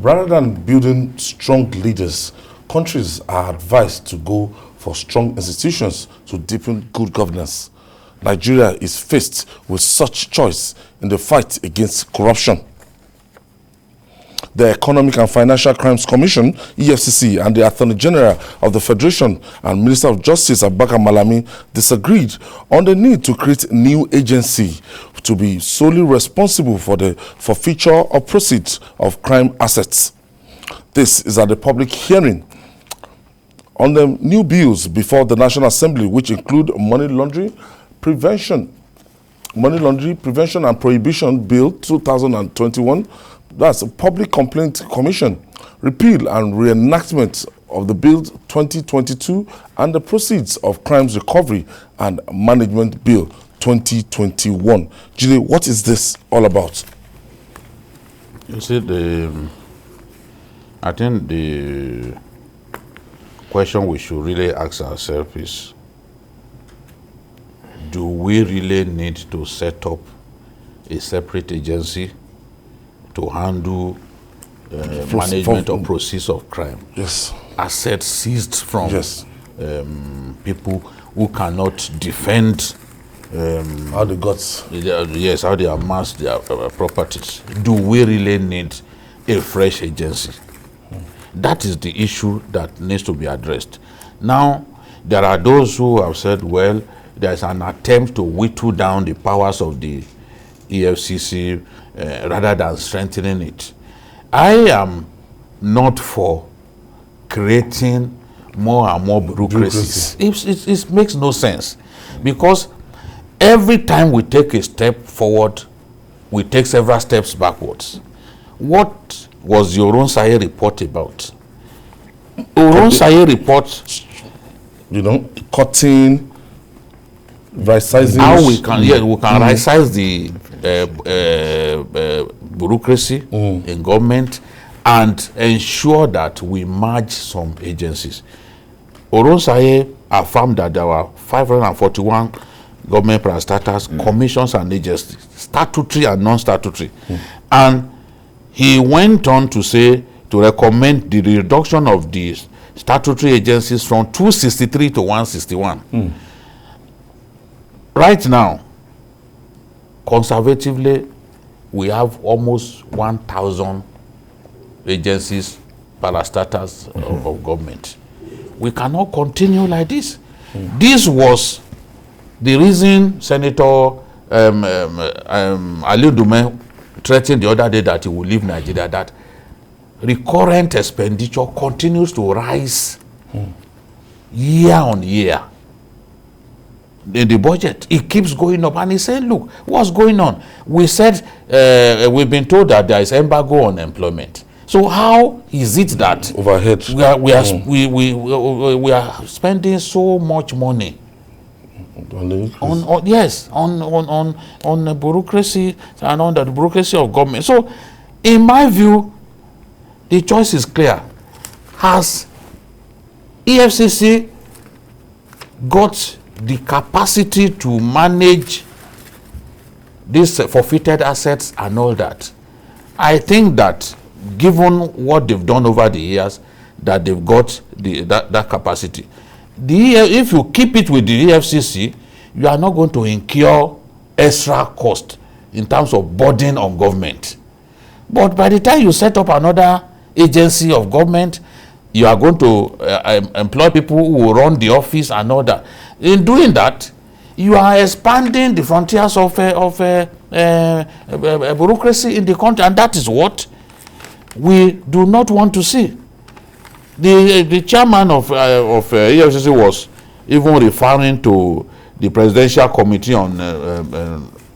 Rather than building strong leaders, countries are advised to go for strong institutions to deepen good governance. Nigeria is faced with such choice in the fight against corruption. The Economic and Financial Crimes Commission, EFCC, and the Attorney General of the Federation and Minister of Justice, Abubakar Malami, disagreed on the need to create a new agency to be solely responsible for the forfeiture or proceeds of crime assets. This is at the public hearing on the new bills before the National Assembly, which include money laundering prevention and prohibition bill 2021. That's a Public Complaint Commission, Repeal and Re-Enactment of the Bill 2022, and the Proceeds of Crimes Recovery and Management Bill 2021. Julie, what is this all about? You see, I think the question we should really ask ourselves is, do we really need to set up a separate agency to handle management of proceeds of crime? Yes. Assets seized from people who cannot defend how they got. How they amass their properties. Do we really need a fresh agency? That is the issue that needs to be addressed. Now, there are those who have said, well, there's an attempt to whittle down the powers of the EFCC rather than strengthening it. I am not for creating more and more bureaucracies. It makes no sense, because every time we take a step forward, we take several steps backwards. What was your own Saye report about? Your own Saye report, cutting, right-sizing. How we can right-size the bureaucracy in government and ensure that we merge some agencies. Oronsaye affirmed that there were 541 government parastatals, commissions and agencies, statutory and non-statutory. And he went on to say, to recommend the reduction of the statutory agencies from 263 to 161. Right now, conservatively, we have almost 1,000 agencies, parastatals of government. We cannot continue like this. This was the reason Senator Ali Dume threatened the other day that he will leave Nigeria, that recurrent expenditure continues to rise year on year. In the budget, it keeps going up, and he said, look, what's going on? We said, we've been told that there is embargo on employment. So how is it that overhead we are spending so much money on bureaucracy and on the bureaucracy of government? So in my view, the choice is clear. Has EFCC got the capacity to manage these forfeited assets and all that? I think that, given what they've done over the years, that they've got that capacity. If you keep it with the EFCC, you are not going to incur extra cost in terms of burden on government. But by the time you set up another agency of government, you are going to employ people who will run the office and all that. In doing that, you are expanding the frontiers of bureaucracy in the country, and that is what we do not want to see. The chairman of EFCC was even referring to the Presidential Committee on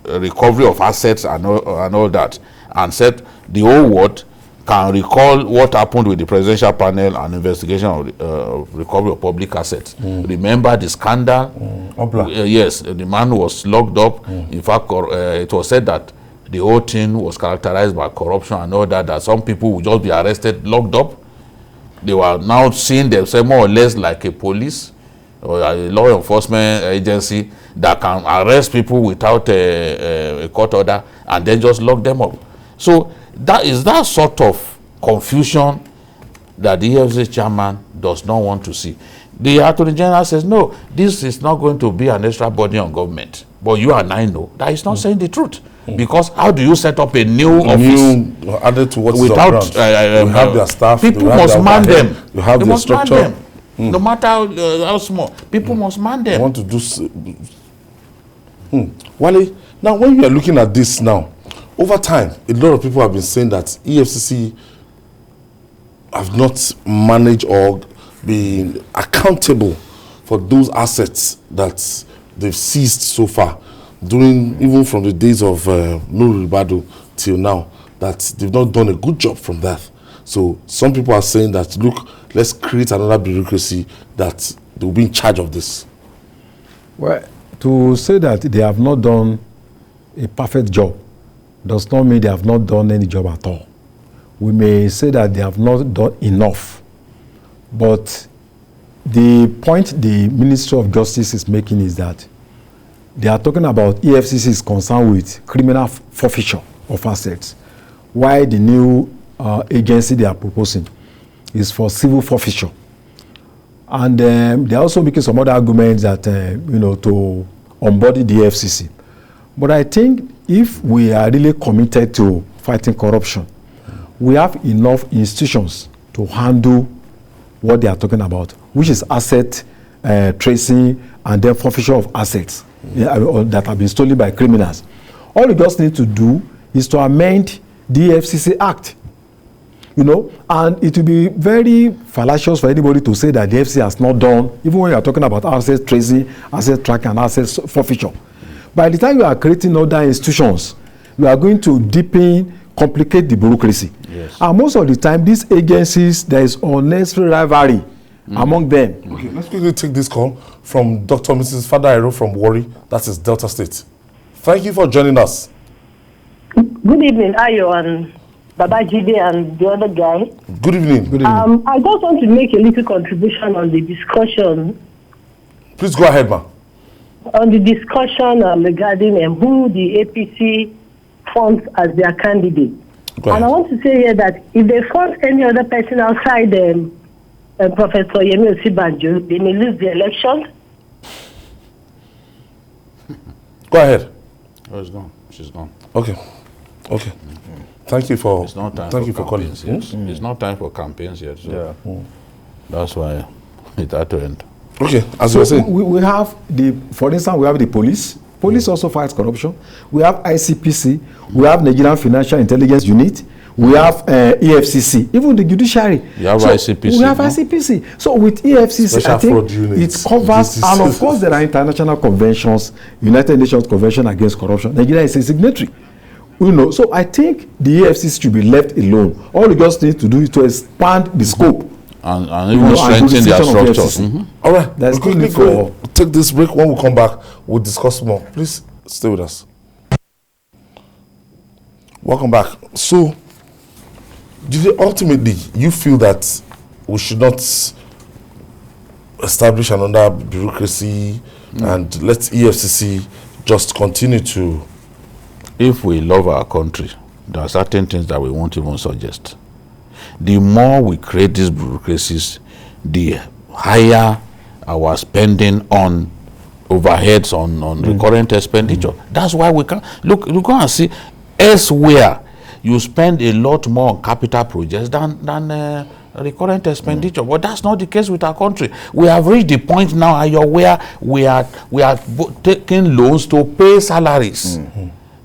Recovery of Assets and all that, and said the whole world can recall what happened with the Presidential Panel and investigation of recovery of public assets. Remember the scandal? Yes, the man was locked up. In fact, it was said that the whole thing was characterized by corruption and all that, that some people would just be arrested, locked up. They were now seeing themselves more or less like a police or a law enforcement agency that can arrest people without a court order and then just lock them up. So that is that sort of confusion that the EFCC chairman does not want to see. The Attorney General says, no, this is not going to be an extra burden on government. But you and I know that he's not saying the truth. Because how do you set up a new office added to what's without you have their staff, people must man them. You have their structure. No matter how small, people must man them. I want to do. Wale, now when you are looking at this now, over time, a lot of people have been saying that EFCC have not managed or been accountable for those assets that they've seized so far, even from the days of Nuri Ribadu till now, that they've not done a good job from that. So some people are saying that, look, let's create another bureaucracy that they will be in charge of this. Well, to say that they have not done a perfect job does not mean they have not done any job at all. We may say that they have not done enough. But the point the Ministry of Justice is making is that they are talking about EFCC is concerned with criminal forfeiture of assets, while the new agency they are proposing is for civil forfeiture. And they are also making some other arguments that, to embody the EFCC. But I think if we are really committed to fighting corruption, we have enough institutions to handle what they are talking about, which is asset tracing and then forfeiture of assets that have been stolen by criminals. All you just need to do is to amend the EFCC Act. And it will be very fallacious for anybody to say that the EFCC has not done, even when you are talking about asset tracing, asset tracking, and asset forfeiture. By the time you are creating other institutions, you are going to complicate the bureaucracy. Yes. And most of the time, these agencies, there is unnecessary rivalry among them. Okay, let's quickly take this call from Dr. Mrs. Fadairo from Warri, that is Delta State. Thank you for joining us. Good evening, Ayo and Babajide and the other guy. Good evening. Good evening. I just want to make a little contribution on the discussion. Please go ahead, ma'am. On the discussion regarding who the APC funds as their candidate. And I want to say here that if they fund any other person outside Professor Yemi Osibanjo, they may lose the election. Go ahead. Oh, it's gone. She's gone. Okay. Thank you for calling. It's not time for campaigns yet. So that's why it had to end. Okay, as you were saying. We have for instance, we have the police. Police also fights corruption. We have ICPC. We have Nigerian Financial Intelligence Unit. We have EFCC. Even the judiciary. You have ICPC. We have ICPC. So with EFCC, I think it covers, and of course there are international conventions, United Nations Convention Against Corruption. Nigeria is a signatory. So I think the EFCC should be left alone. All you just need to do is to expand the scope. And even strengthen their structures. All right, we'll quickly take this break. When we come back, we'll discuss more. Please stay with us. Welcome back. So, ultimately, you feel that we should not establish another bureaucracy and let EFCC just continue to... If we love our country, there are certain things that we won't even suggest. The more we create these bureaucracies, the higher our spending on overheads, on recurrent expenditure. That's why we can look and see elsewhere you spend a lot more on capital projects than recurrent expenditure. But that's not the case with our country. We have reached the point now where we are taking loans to pay salaries.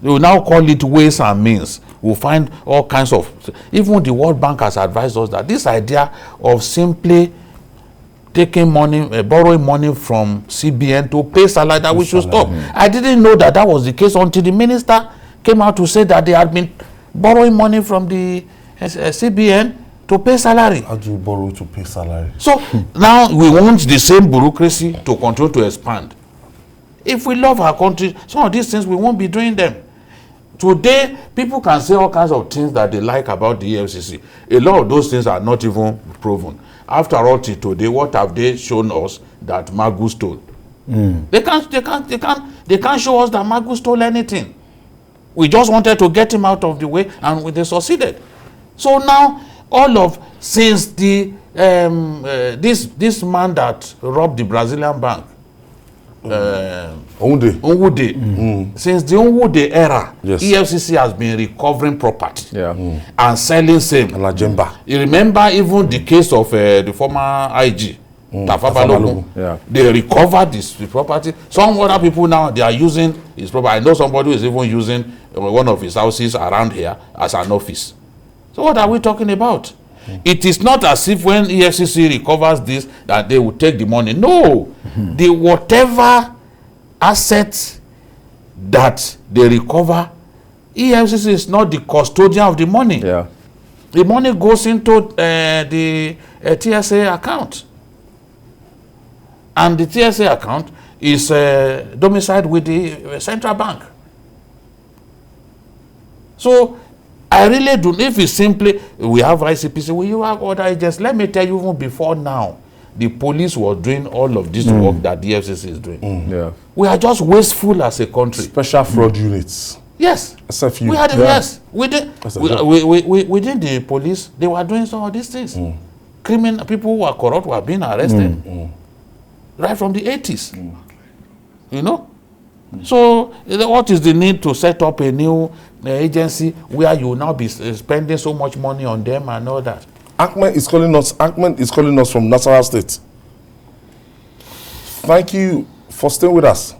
We will now call it ways and means. We'll find all kinds of... Even the World Bank has advised us that this idea of simply taking money, borrowing money from CBN to pay salary, that we should stop. I didn't know that was the case until the minister came out to say that they had been borrowing money from the CBN to pay salary. How do you borrow to pay salary? So now we want the same bureaucracy to continue to expand. If we love our country, some of these things we won't be doing them. Today, people can say all kinds of things that they like about the EFCC. A lot of those things are not even proven. After all, till today, what have they shown us that Magu stole? They can't show us that Magu stole anything. We just wanted to get him out of the way, and they succeeded. So now, since the this man that robbed the Brazilian bank, Onwude. Since the Onwude era, yes. EFCC has been recovering property and selling same. You remember even the case of the former IG, Tafa Balogun. They recovered this property. Some other people now, they are using his property. I know somebody who is even using one of his houses around here as an office. So what are we talking about? It is not as if when EFCC recovers this that they will take the money. No, the whatever assets that they recover, EFCC is not the custodian of the money. The money goes into the TSA account, and the TSA account is domiciled with the central bank. So I really do. If it's simply we have ICPC, you have other agents. Let me tell you, even before now, the police was doing all of this work that the EFCC is doing. We are just wasteful as a country. Special fraud units. Yes. SFU. We had yes. Within the police, they were doing some of these things. Criminal people who are corrupt were being arrested right from the 80s. You know. So what is the need to set up a new agency where you will now be spending so much money on them and all that? Ahmed is calling us from Nasarawa State. Thank you for staying with us.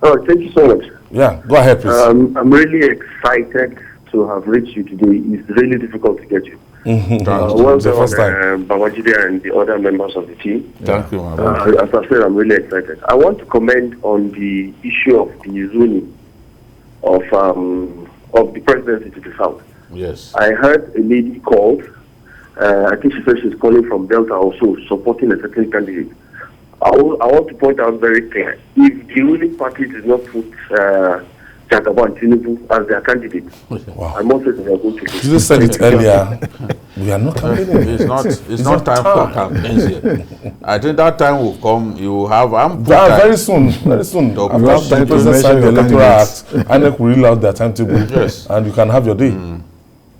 Oh, thank you so much. Yeah, go ahead, please. I'm really excited to have reached you today. It's really difficult to get you. Well the first time. Babajide and the other members of the team. Thank you, my as I said, I'm really excited. I want to comment on the issue of the zoning of the presidency to the south. Yes. I heard a lady called. I think she said she's calling from Delta also, supporting a certain candidate. I want to point out very clear. If the ruling party does not put Jagaban Tinubu as their candidate, I must say they are going to lose. You said it earlier. We are not campaigning. It's not time for campaigns here. I think that time will come. You will have very soon. After the president signed the Electoral Act, INEC will reel out their timetable. Yes. And you can have your day.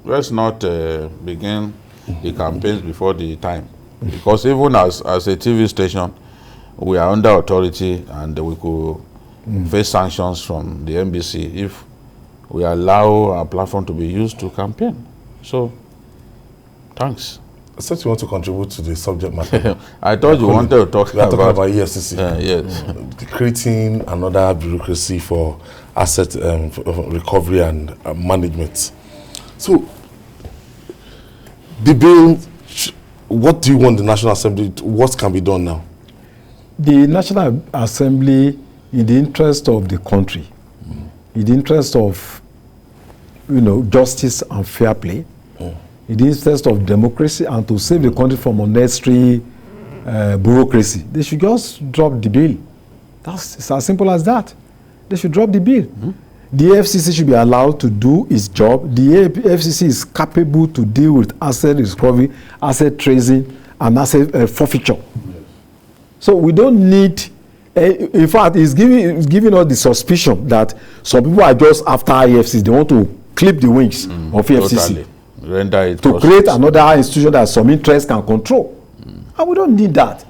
Let's not begin the campaigns before the time, because even as a TV station, we are under authority and we could face sanctions from the NBC if we allow our platform to be used to campaign. So, thanks. I thought you want to contribute to the subject matter. I thought you wanted to talk about EFCC. Yes. Creating another bureaucracy for asset recovery and management. So, the bill, what do you want the National Assembly, what can be done now? The National Assembly, in the interest of the country, in the interest of, justice and fair play, in the interest of democracy and to save the country from unnecessary bureaucracy, they should just drop the bill. It's as simple as that. They should drop the bill. The EFCC should be allowed to do its job. The EFCC is capable to deal with asset recovery, asset tracing, and asset forfeiture. So we don't need, in fact, it's giving us the suspicion that some people are just after EFCC. They want to clip the wings of EFCC. Totally. To create another institution that some interest can control. And we don't need that.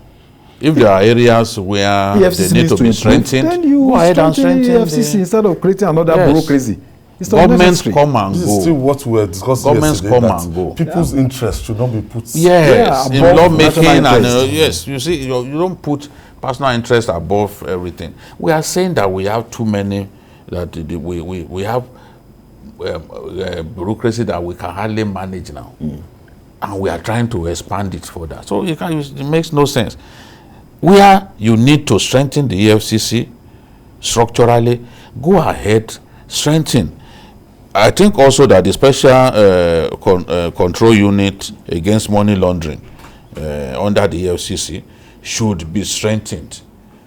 If there are areas where EFCC they need to be strengthened, then you go ahead and strengthen EFCC instead of creating another bureaucracy. It's governments come and This go. is still what we're discussing. Governments come and go. People's interest should not be put. Yes, in lawmaking and yes, you see, you don't put personal interest above everything. We are saying that we have too many, that we have bureaucracy that we can hardly manage now, and we are trying to expand it further. So it makes no sense. Where you need to strengthen the EFCC structurally, go ahead, strengthen. I think also that the special control unit against money laundering under the EFCC should be strengthened.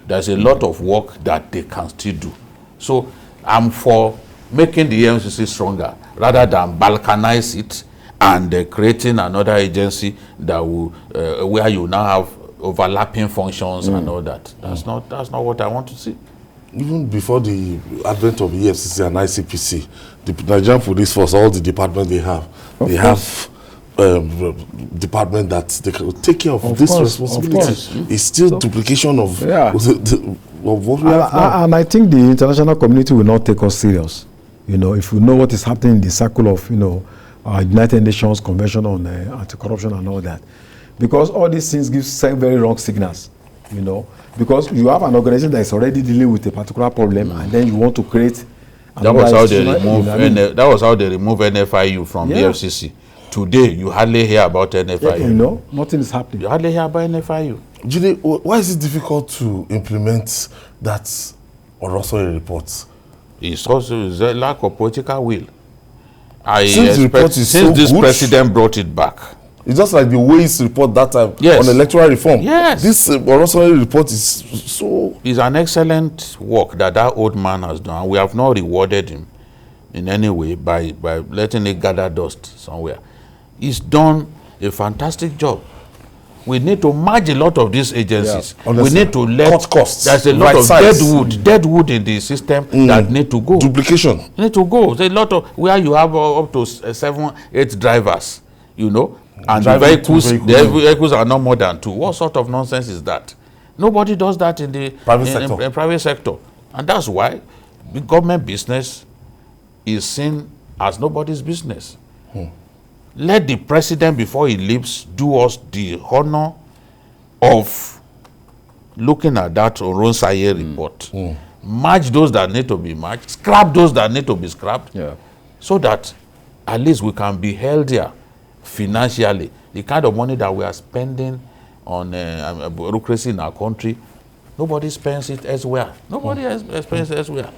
There's a lot of work that they can still do. So I'm for making the EFCC stronger rather than balkanize it and creating another agency that will where you now have overlapping functions and all that. That's not what I want to see. Even before the advent of EFCC and ICPC, the Nigerian Police Force, all the departments they have department that they can take care of this responsibility. It's still duplication of, of what we have now. And I think the international community will not take us serious. You know, if you know what is happening in the circle of, United Nations Convention on Anti-Corruption and all that. Because all these things give very wrong signals, Because you have an organization that is already dealing with a particular problem, and then you want to create. That was how they remove NFIU from the EFCC. Today, you hardly hear about NFIU. Nothing is happening. You hardly hear about NFIU. Julie, why is it difficult to implement that Orosori report? It's also a lack of political will. Since this president brought it back. It's just like the Ways report that time on electoral reform. Yes. This Orosori report is so... It's an excellent work that old man has done. We have not rewarded him in any way by letting it gather dust somewhere. He's done a fantastic job. We need to merge a lot of these agencies. We need to cut costs. There's a lot of dead wood in the system that need to go. Duplication. Need to go. There's a lot of where you have up to 7, 8 drivers, and the vehicles are not more than 2. What sort of nonsense is that? Nobody does that in the private sector. And that's why the government business is seen as nobody's business. Let the president, before he leaves, do us the honor of looking at that Oronsaye report. Merge those that need to be merged, scrap those that need to be scrapped, so that at least we can be healthier financially. The kind of money that we are spending on bureaucracy in our country, nobody spends it elsewhere. Nobody spends it elsewhere.